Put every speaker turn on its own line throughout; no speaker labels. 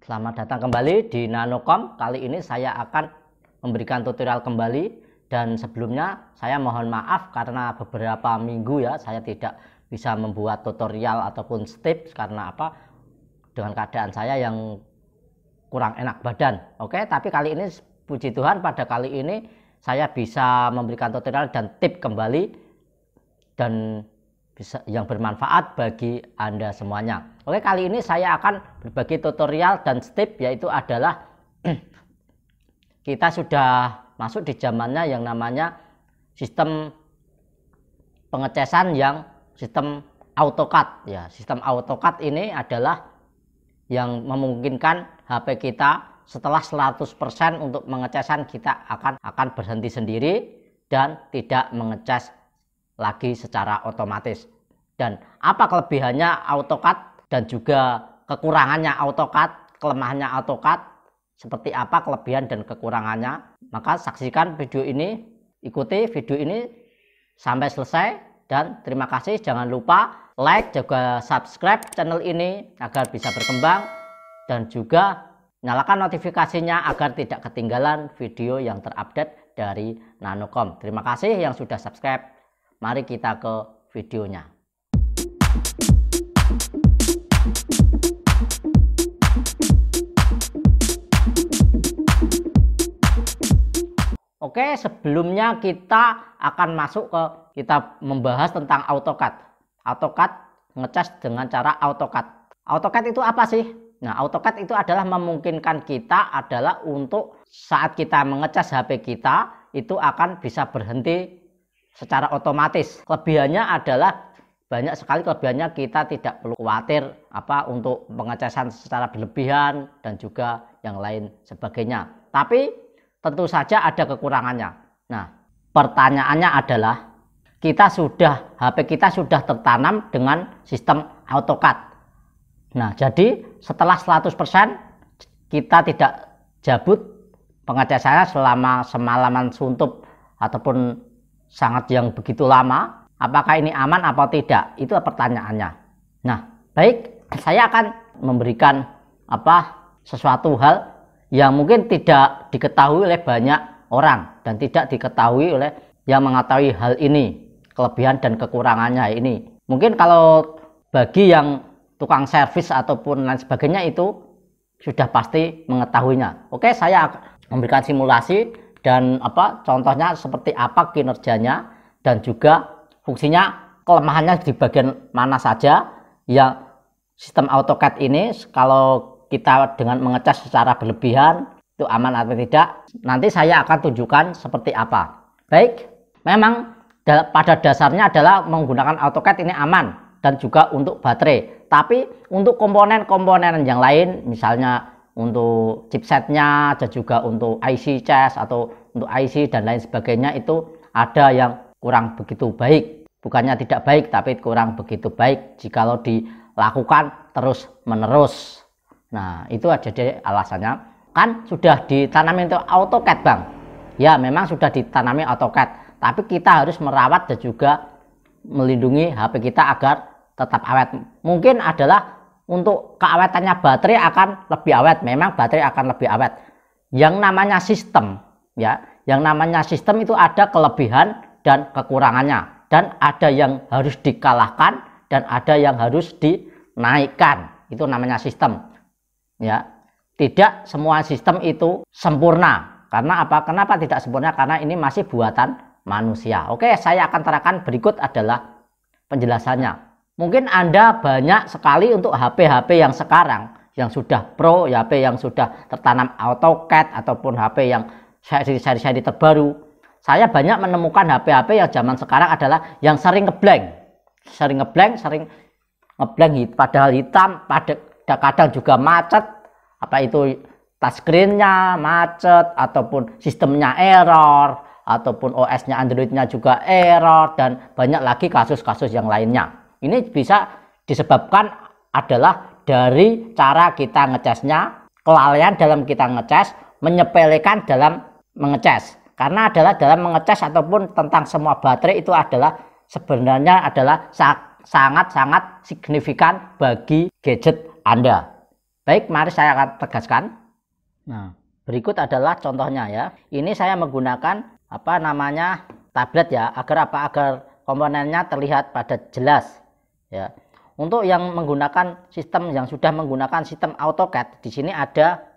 Selamat datang kembali di Nanocom. Kali ini saya akan memberikan tutorial kembali, dan sebelumnya saya mohon maaf karena beberapa minggu ya saya tidak bisa membuat tutorial ataupun tips karena apa? Dengan keadaan saya yang kurang enak badan. Oke, tapi kali ini puji Tuhan pada kali ini saya bisa memberikan tutorial dan tip kembali dan bisa yang bermanfaat bagi Anda semuanya. Oke, kali ini saya akan berbagi tutorial dan tip, yaitu adalah kita sudah masuk di zamannya yang namanya sistem pengecasan yang sistem AutoCAD ya. Sistem AutoCAD ini adalah yang memungkinkan HP kita setelah 100% untuk mengecasan kita akan berhenti sendiri dan tidak mengecas lagi secara otomatis. Dan apa kelebihannya AutoCAD dan juga kekurangannya AutoCAD, kelemahannya AutoCAD, seperti apa kelebihan dan kekurangannya, maka saksikan video ini, ikuti video ini sampai selesai, dan terima kasih. Jangan lupa like juga subscribe channel ini agar bisa berkembang, dan juga nyalakan notifikasinya agar tidak ketinggalan video yang terupdate dari Nanocom. Terima kasih yang sudah subscribe. Mari kita ke videonya. Oke, sebelumnya kita akan masuk kita membahas tentang AutoCAD. AutoCAD ngecas dengan cara AutoCAD. AutoCAD itu apa sih? Nah, AutoCAD itu adalah memungkinkan kita adalah untuk saat kita mengecas HP kita itu akan bisa berhenti secara otomatis. Kelebihannya adalah banyak sekali kelebihannya, kita tidak perlu khawatir untuk pengecasan secara berlebihan dan juga yang lain sebagainya. Tapi tentu saja ada kekurangannya. Nah, pertanyaannya adalah HP kita sudah tertanam dengan sistem AutoCAD. Nah, jadi setelah 100% kita tidak cabut pengecasannya selama semalaman suntup ataupun sangat yang begitu lama, apakah ini aman atau tidak? Itu pertanyaannya. Nah, baik, saya akan memberikan sesuatu hal yang mungkin tidak diketahui oleh banyak orang dan tidak diketahui oleh yang mengetahui hal ini, kelebihan dan kekurangannya ini. Mungkin kalau bagi yang tukang servis ataupun lain sebagainya itu sudah pasti mengetahuinya. Oke, saya memberikan simulasi dan contohnya seperti apa kinerjanya dan juga fungsinya, kelemahannya di bagian mana saja. Ya, sistem AutoCAD ini kalau kita dengan mengecas secara berlebihan itu aman atau tidak, nanti saya akan tunjukkan seperti apa. Baik, memang pada dasarnya adalah menggunakan AutoCAD ini aman dan juga untuk baterai. Tapi untuk komponen-komponen yang lain, misalnya untuk chipsetnya dan juga untuk IC cas atau untuk IC dan lain sebagainya, itu ada yang kurang begitu baik. Bukannya tidak baik, tapi kurang begitu baik jikalau dilakukan terus menerus. Nah, itu aja deh alasannya. Kan sudah ditanami untuk AutoCAD, Bang. Ya, memang sudah ditanami AutoCAD, tapi kita harus merawat dan juga melindungi HP kita agar tetap awet. Mungkin adalah untuk keawetannya baterai akan lebih awet. Memang baterai akan lebih awet. Yang namanya sistem ya, yang namanya sistem itu ada kelebihan dan kekurangannya, dan ada yang harus dikalahkan dan ada yang harus dinaikkan. Itu namanya sistem ya. Tidak semua sistem itu sempurna. Karena apa? Kenapa tidak sempurna? Karena ini masih buatan manusia. Oke, saya akan terangkan berikut adalah penjelasannya. Mungkin Anda banyak sekali untuk HP-HP yang sekarang yang sudah pro, HP yang sudah tertanam AutoCAD ataupun HP yang seri-seri terbaru. Saya banyak menemukan HP-HP yang zaman sekarang adalah yang sering ngeblank, padahal hitam, kadang juga macet, itu touchscreen-nya macet ataupun sistemnya error ataupun OS-nya Android-nya juga error, dan banyak lagi kasus-kasus yang lainnya. Ini bisa disebabkan adalah dari cara kita ngecasnya, kelalaian dalam kita ngecas, menyepelekan dalam mengecas. Karena adalah dalam mengecas ataupun tentang semua baterai itu adalah sebenarnya adalah sangat-sangat signifikan bagi gadget Anda. Baik, mari saya akan tegaskan. Nah, berikut adalah contohnya ya. Ini saya menggunakan tablet ya, agar komponennya terlihat pada jelas ya. Untuk yang menggunakan sistem yang sudah menggunakan sistem AutoCAD, di sini ada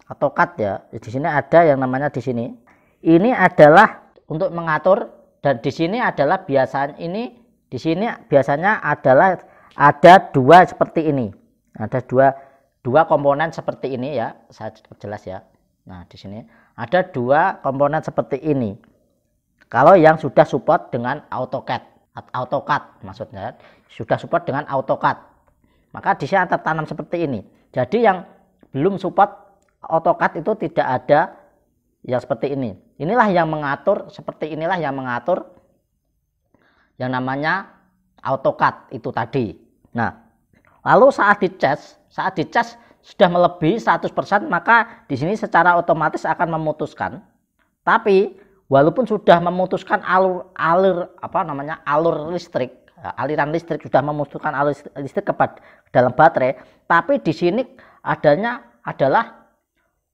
AutoCAD ya. Di sini ada yang namanya di sini. Ini adalah untuk mengatur, dan di sini adalah biasanya adalah ada dua seperti ini. Ada dua komponen seperti ini ya, saya perjelas ya. Nah, di sini ada dua komponen seperti ini. Kalau yang sudah support dengan AutoCAD maksudnya sudah support dengan AutoCAD, maka di sini tertanam seperti ini. Jadi yang belum support AutoCAD itu tidak ada yang seperti ini. Inilah yang mengatur, seperti inilah yang mengatur yang namanya AutoCAD itu tadi. Nah, lalu saat dicas sudah melebihi 100%, maka di sini secara otomatis akan memutuskan. Tapi walaupun sudah memutuskan aliran listrik sudah memutuskan aliran listrik ke dalam baterai, tapi di sini adalah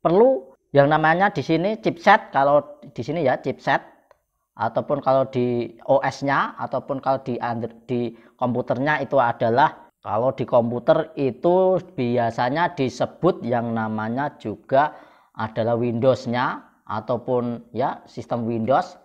perlu yang namanya di sini chipset. Kalau di sini ya chipset, ataupun kalau di OS-nya, ataupun kalau di komputernya itu adalah, kalau di komputer itu biasanya disebut yang namanya juga adalah Windows-nya, ataupun ya sistem Windows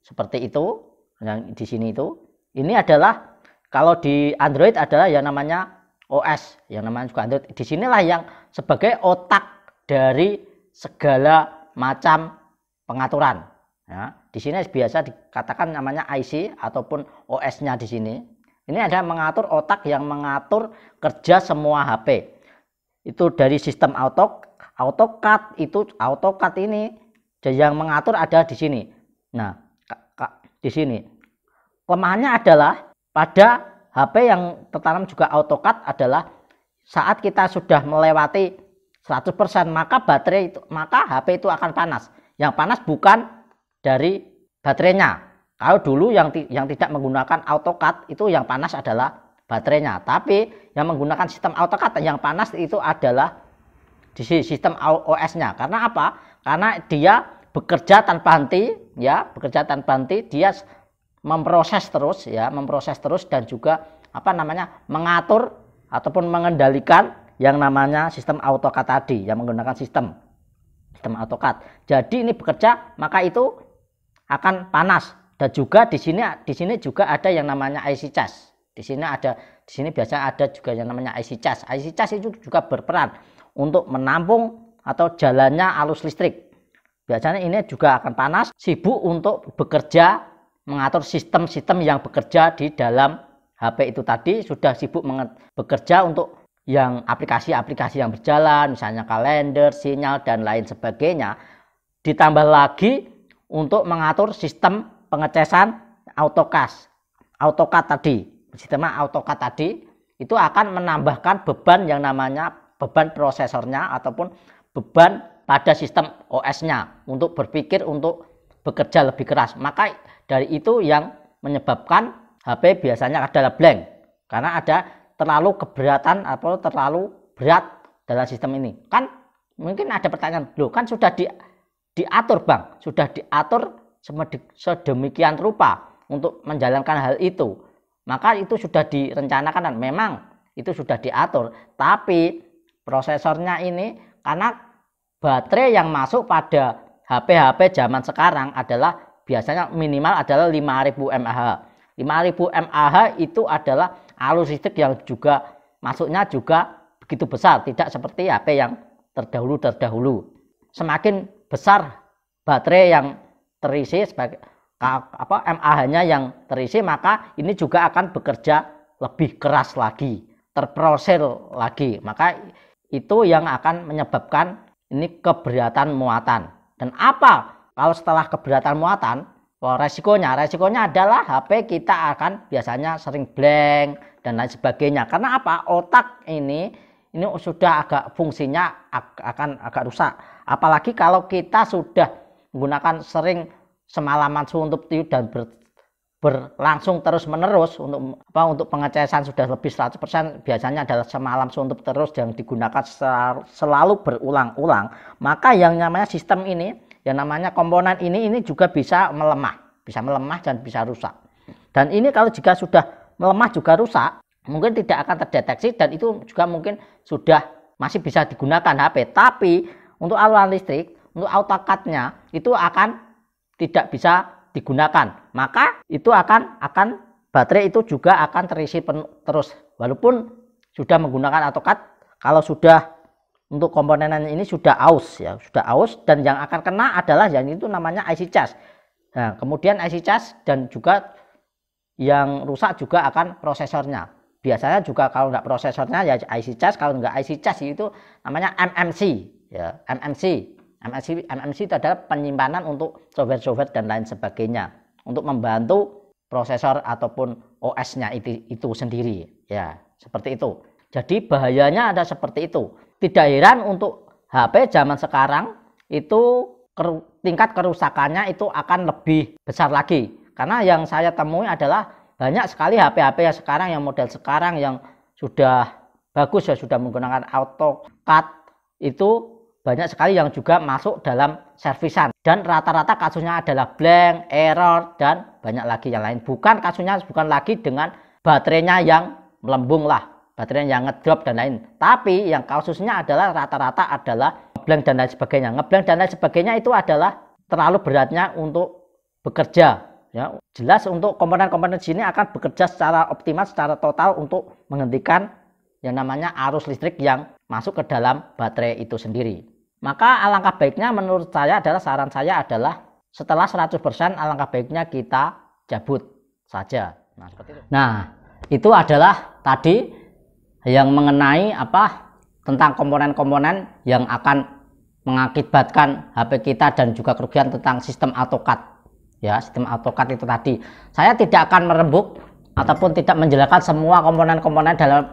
seperti itu. Yang di sini itu, ini adalah kalau di Android adalah yang namanya OS, yang namanya juga Android. Disinilah yang sebagai otak dari segala macam pengaturan. Ya, di sini biasa dikatakan namanya IC ataupun OS-nya di sini. Ini ada mengatur otak yang mengatur kerja semua HP. Itu dari sistem AutoCAD ini yang mengatur ada di sini. Nah, di sini. Kelemahannya adalah pada HP yang tertanam juga AutoCAD adalah saat kita sudah melewati 100%, maka HP itu akan panas. Yang panas bukan dari baterainya. Kalau dulu yang tidak menggunakan AutoCAD itu yang panas adalah baterainya, tapi yang menggunakan sistem AutoCAD yang panas itu adalah di sistem OS-nya. Karena apa? Karena dia bekerja tanpa henti ya, dia memproses terus dan juga mengatur ataupun mengendalikan yang namanya sistem AutoCAD tadi, yang menggunakan sistem AutoCAD. Jadi ini bekerja, maka itu akan panas. Dan juga di sini juga ada yang namanya IC cas. Di sini biasanya ada juga yang namanya IC cas. IC cas itu juga berperan untuk menampung atau jalannya arus listrik. Biasanya ini juga akan panas, sibuk untuk bekerja mengatur sistem-sistem yang bekerja di dalam HP itu tadi, sudah sibuk bekerja untuk yang aplikasi-aplikasi yang berjalan, misalnya kalender, sinyal dan lain sebagainya. Ditambah lagi untuk mengatur sistem pengecasan AutoCAD tadi. Sistem AutoCAD tadi itu akan menambahkan beban yang namanya beban prosesornya ataupun beban pada sistem OS-nya untuk berpikir untuk bekerja lebih keras. Maka dari itu yang menyebabkan HP biasanya adalah blank, karena ada terlalu keberatan atau terlalu berat dalam sistem ini. Kan mungkin ada pertanyaan, loh kan sudah diatur Bang, sudah diatur sedemikian rupa untuk menjalankan hal itu, maka itu sudah direncanakan dan memang itu sudah diatur. Tapi prosesornya ini, karena baterai yang masuk pada HP zaman sekarang adalah biasanya minimal adalah 5000 mAh. 5000 mAh itu adalah arus listrik yang juga masuknya juga begitu besar, tidak seperti HP yang terdahulu. Semakin besar baterai yang terisi sebagai mAh-nya yang terisi, maka ini juga akan bekerja lebih keras lagi, terproses lagi. Maka itu yang akan menyebabkan ini keberatan muatan. Dan apa kalau setelah keberatan muatan? Resikonya adalah HP kita akan biasanya sering blank dan lain sebagainya. Karena apa? Otak ini sudah agak fungsinya akan agak rusak. Apalagi kalau kita sudah menggunakan sering semalaman suntuk tidur berlangsung terus-menerus untuk pengecasan sudah lebih 100%, biasanya adalah semalam suntuk terus yang digunakan selalu berulang-ulang, maka yang namanya sistem ini, yang namanya komponen ini juga bisa melemah dan bisa rusak. Dan ini kalau jika sudah melemah juga rusak, mungkin tidak akan terdeteksi dan itu juga mungkin sudah masih bisa digunakan HP. Tapi untuk aliran listrik, untuk AutoCAD-nya itu akan tidak bisa digunakan. Maka itu akan baterai itu juga akan terisi penuh terus. Walaupun sudah menggunakan AutoCAD, kalau sudah untuk komponennya ini sudah aus ya, sudah aus, dan yang akan kena adalah yang itu namanya IC charge. Nah, kemudian IC charge dan juga yang rusak juga akan prosesornya. Biasanya juga kalau enggak prosesornya ya IC charge, kalau enggak IC charge itu namanya MMC ya, MMC itu adalah penyimpanan untuk software-software dan lain sebagainya untuk membantu prosesor ataupun OS-nya itu sendiri ya, seperti itu. Jadi bahayanya ada seperti itu. Tidak heran untuk HP zaman sekarang itu tingkat kerusakannya itu akan lebih besar lagi. Karena yang saya temui adalah banyak sekali HP-HP yang sekarang, yang model sekarang yang sudah bagus ya, sudah menggunakan AutoCAD itu banyak sekali yang juga masuk dalam servisan. Dan rata-rata kasusnya adalah blank, error, dan banyak lagi yang lain. Bukan lagi dengan baterainya yang melembung lah, baterai yang ngedrop dan lain, tapi yang kasusnya adalah rata-rata adalah ngeblank dan lain sebagainya. Ngeblank dan lain sebagainya itu adalah terlalu beratnya untuk bekerja ya. Jelas untuk komponen-komponen sini akan bekerja secara optimal, secara total untuk menghentikan yang namanya arus listrik yang masuk ke dalam baterai itu sendiri. Maka alangkah baiknya menurut saya adalah, saran saya adalah setelah 100% alangkah baiknya kita cabut saja. Nah, seperti itu. Nah, itu adalah tadi yang mengenai tentang komponen-komponen yang akan mengakibatkan HP kita dan juga kerugian tentang sistem AutoCAD ya, sistem AutoCAD itu tadi. Saya tidak akan merembuk ataupun tidak menjelaskan semua komponen-komponen dalam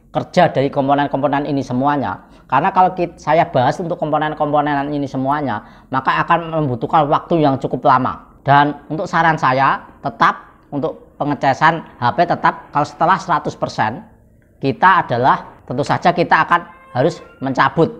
kerja dari komponen-komponen ini semuanya, karena kalau saya bahas untuk komponen-komponen ini semuanya maka akan membutuhkan waktu yang cukup lama. Dan untuk saran saya tetap untuk pengecasan HP tetap kalau setelah 100% kita adalah tentu saja kita akan harus mencabut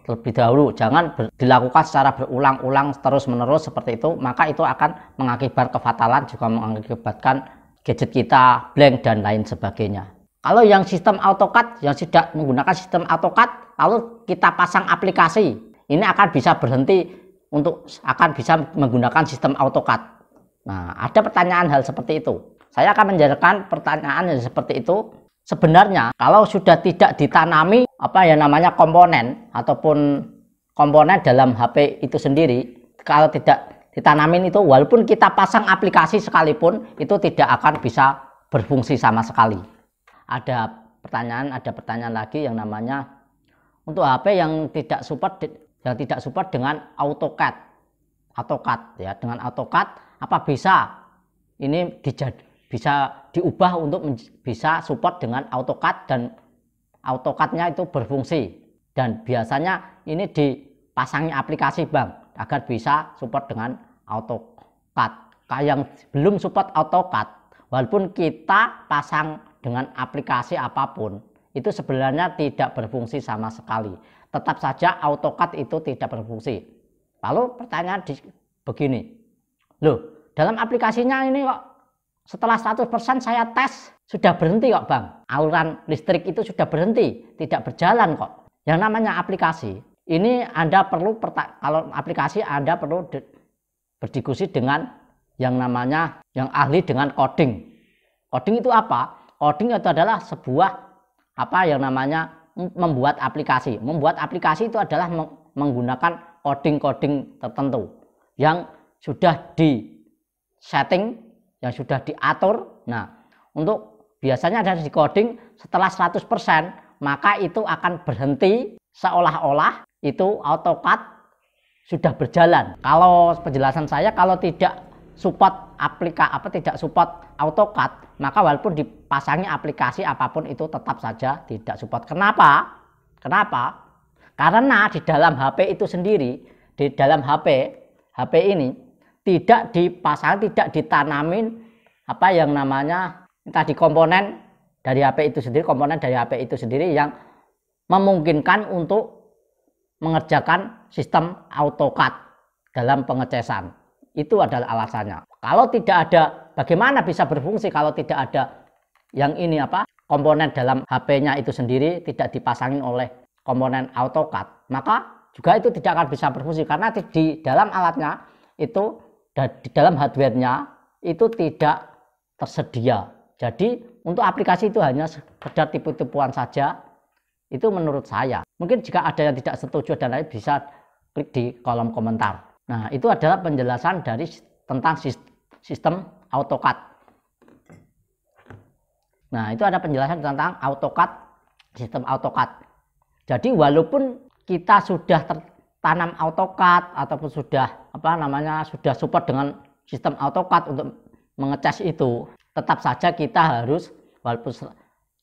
terlebih dahulu, jangan dilakukan secara berulang-ulang terus-menerus seperti itu, maka itu akan mengakibatkan kefatalan, juga mengakibatkan gadget kita blank dan lain sebagainya. Kalau yang sistem AutoCAD, yang tidak menggunakan sistem AutoCAD lalu kita pasang aplikasi, ini akan bisa berhenti akan bisa menggunakan sistem AutoCAD. Nah, ada pertanyaan hal seperti itu. Saya akan menjawabkan pertanyaan yang seperti itu. Sebenarnya kalau sudah tidak ditanami yang namanya komponen ataupun komponen dalam HP itu sendiri, kalau tidak ditanamin itu, walaupun kita pasang aplikasi sekalipun itu tidak akan bisa berfungsi sama sekali. Ada pertanyaan lagi yang namanya untuk HP yang tidak support dengan AutoCAD ya, dengan AutoCAD apa bisa ini bisa diubah untuk bisa support dengan AutoCAD dan AutoCAD-nya itu berfungsi, dan biasanya ini dipasangi aplikasi Bang agar bisa support dengan AutoCAD. Kayak yang belum support AutoCAD, walaupun kita pasang dengan aplikasi apapun itu sebenarnya tidak berfungsi sama sekali, tetap saja AutoCAD itu tidak berfungsi. Lalu pertanyaan begini, loh dalam aplikasinya ini kok setelah 100% saya tes sudah berhenti kok Bang, aliran listrik itu sudah berhenti, tidak berjalan kok. Yang namanya aplikasi ini Anda perlu, kalau aplikasi Anda perlu berdiskusi dengan yang namanya yang ahli dengan coding. Coding itu apa? Coding itu adalah sebuah yang namanya membuat aplikasi. Membuat aplikasi itu adalah menggunakan coding-coding tertentu yang sudah di setting, yang sudah diatur. Nah, untuk biasanya ada di coding setelah 100% maka itu akan berhenti, seolah-olah itu AutoCAD sudah berjalan. Kalau penjelasan saya, kalau tidak support tidak support AutoCAD, maka walaupun dipasangi aplikasi apapun itu tetap saja tidak support. Kenapa? Karena di dalam HP itu sendiri, di dalam HP ini tidak dipasang, tidak ditanamin apa yang namanya tadi komponen dari HP itu sendiri yang memungkinkan untuk mengerjakan sistem AutoCAD dalam pengecasan. Itu adalah alasannya. Kalau tidak ada, bagaimana bisa berfungsi kalau tidak ada yang ini apa? Komponen dalam HP-nya itu sendiri tidak dipasangin oleh komponen AutoCAD, maka juga itu tidak akan bisa berfungsi karena di dalam alatnya itu, di dalam hardware-nya itu tidak tersedia. Jadi untuk aplikasi itu hanya sekedar tipu-tipuan saja. Itu menurut saya. Mungkin jika ada yang tidak setuju dan lain bisa klik di kolom komentar. Nah, itu adalah penjelasan dari tentang sistem AutoCAD. Nah, itu ada penjelasan tentang AutoCAD, sistem AutoCAD. Jadi walaupun kita sudah tertanam AutoCAD ataupun sudah sudah support dengan sistem AutoCAD untuk mengecas itu, tetap saja kita harus walaupun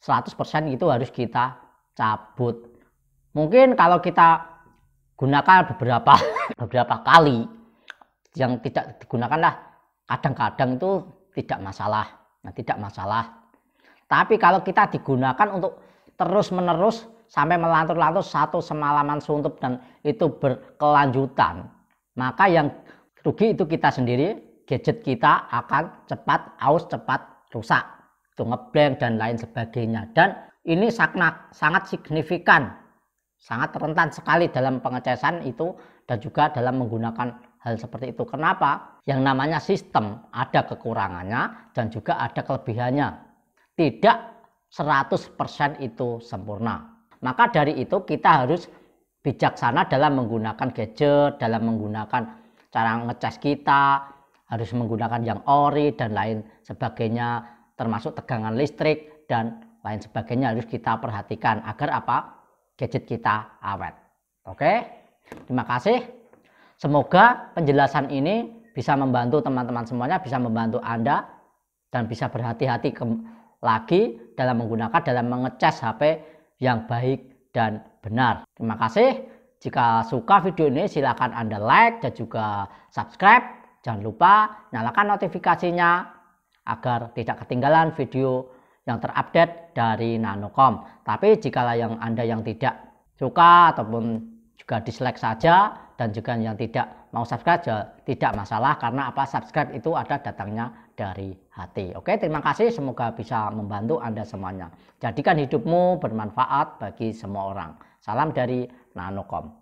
100% itu harus kita cabut. Mungkin kalau kita gunakan beberapa kali, yang tidak digunakan lah kadang-kadang itu tidak masalah. Nah, tidak masalah. Tapi kalau kita digunakan untuk terus-menerus sampai melantur-lantur satu semalaman suntup dan itu berkelanjutan, maka yang rugi itu kita sendiri. Gadget kita akan cepat aus, cepat rusak, itu ngeblank dan lain sebagainya. Dan ini sangat signifikan, sangat rentan sekali dalam pengecasan itu dan juga dalam menggunakan hal seperti itu. Kenapa? Yang namanya sistem ada kekurangannya dan juga ada kelebihannya. Tidak 100% itu sempurna. Maka dari itu kita harus bijaksana dalam menggunakan gadget, dalam menggunakan cara ngecas kita, harus menggunakan yang ori dan lain sebagainya, termasuk tegangan listrik dan lain sebagainya harus kita perhatikan agar gadget kita awet. Oke, terima kasih. Semoga penjelasan ini bisa membantu teman-teman semuanya, bisa membantu Anda dan bisa berhati-hati lagi dalam mengecas HP yang baik dan benar. Terima kasih. Jika suka video ini silahkan Anda like dan juga subscribe. Jangan lupa nyalakan notifikasinya agar tidak ketinggalan video yang terupdate dari Nanocom. Tapi jika Anda yang tidak suka ataupun juga dislike saja dan juga yang tidak mau subscribe tidak masalah karena subscribe itu ada datangnya dari hati. Oke, terima kasih, semoga bisa membantu Anda semuanya. Jadikan hidupmu bermanfaat bagi semua orang. Salam dari Nanocom.